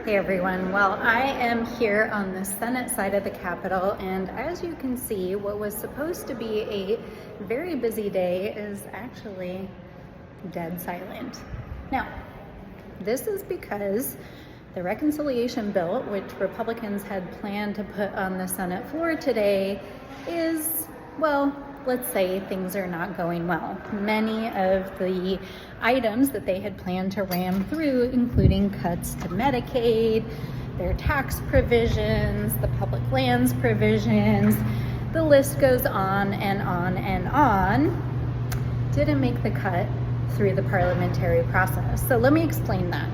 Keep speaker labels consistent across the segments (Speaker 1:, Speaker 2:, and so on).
Speaker 1: Hey everyone, well I am here on the Senate side of the Capitol, and as you can see, what was supposed to be a very busy day is actually dead silent. Now, this is because the reconciliation bill, which Republicans had planned to put on the Senate floor today, is, well, let's say things are not going well. Many of the items that they had planned to ram through, including cuts to Medicaid, their tax provisions, the public lands provisions, the list goes on and on and on, didn't make the cut through the parliamentary process. So let me explain that.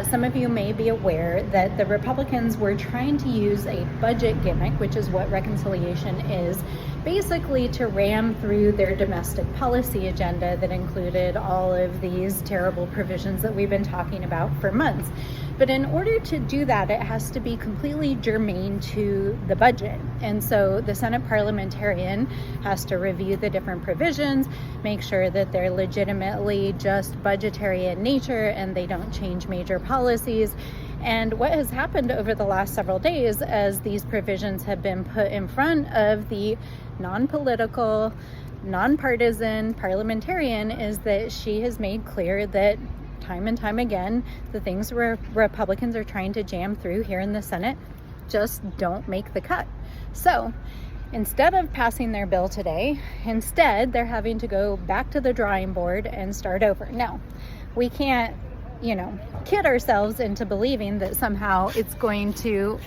Speaker 1: Some of you may be aware that the Republicans were trying to use a budget gimmick, which is what reconciliation is, basically to ram through their domestic policy agenda that included all of these terrible provisions that we've been talking about for months. But in order to do that, it has to be completely germane to the budget. And so the Senate parliamentarian has to review the different provisions, make sure that they're legitimately just budgetary in nature and they don't change major policies. And what has happened over the last several days as these provisions have been put in front of the non-political, non-partisan parliamentarian is that she has made clear that time and time again, the things where Republicans are trying to jam through here in the Senate just don't make the cut. So instead of passing their bill today, instead they're having to go back to the drawing board and start over. Now, we can't, kid ourselves into believing that somehow it's going to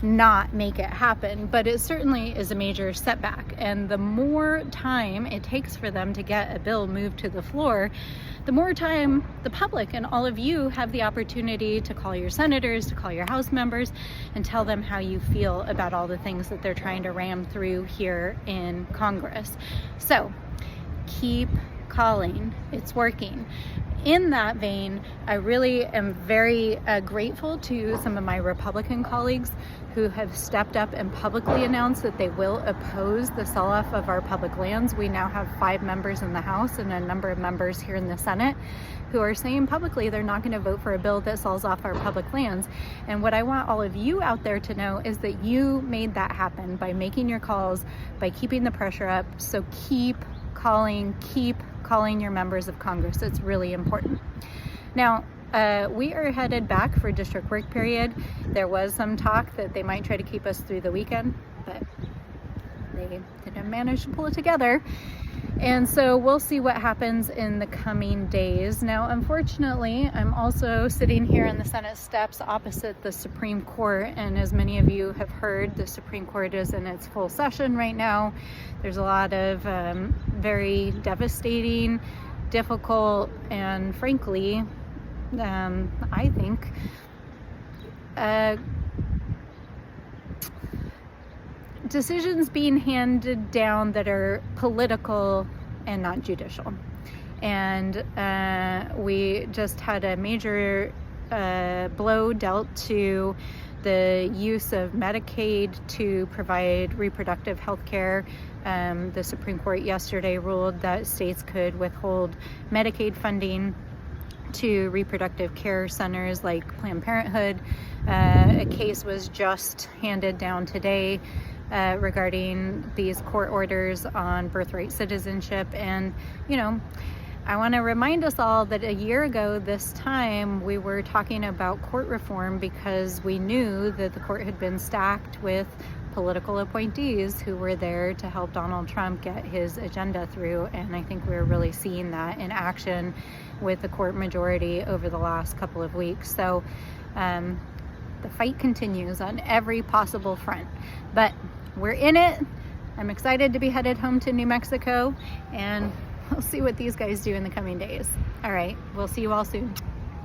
Speaker 1: not make it happen, but it certainly is a major setback. And the more time it takes for them to get a bill moved to the floor, the more time the public and all of you have the opportunity to call your senators, to call your House members, and tell them how you feel about all the things that they're trying to ram through here in Congress. So keep calling, it's working. In that vein, I really am very grateful to some of my Republican colleagues who have stepped up and publicly announced that they will oppose the sell-off of our public lands. We now have 5 members in the House and a number of members here in the Senate who are saying publicly they're not going to vote for a bill that sells off our public lands. And what I want all of you out there to know is that you made that happen by making your calls, by keeping the pressure up. So keep calling your members of Congress. It's really important. Now, we are headed back for district work period. There was some talk that they might try to keep us through the weekend, but they didn't manage to pull it together. And so we'll see what happens in the coming days. Now, unfortunately, I'm also sitting here in the Senate steps opposite the Supreme Court. And as many of you have heard, the Supreme Court is in its full session right now. There's a lot of very devastating, difficult, and frankly, I think, decisions being handed down that are political and not judicial. And we just had a major blow dealt to the use of Medicaid to provide reproductive health care. The Supreme Court yesterday ruled that states could withhold Medicaid funding to reproductive care centers like Planned Parenthood. A case was just handed down today regarding these court orders on birthright citizenship. And, I want to remind us all that a year ago this time we were talking about court reform because we knew that the court had been stacked with political appointees who were there to help Donald Trump get his agenda through. And I think we're really seeing that in action with the court majority over the last couple of weeks. So the fight continues on every possible front, but we're in it. I'm excited to be headed home to New Mexico, and we'll see what these guys do in the coming days. All right, we'll see you all soon.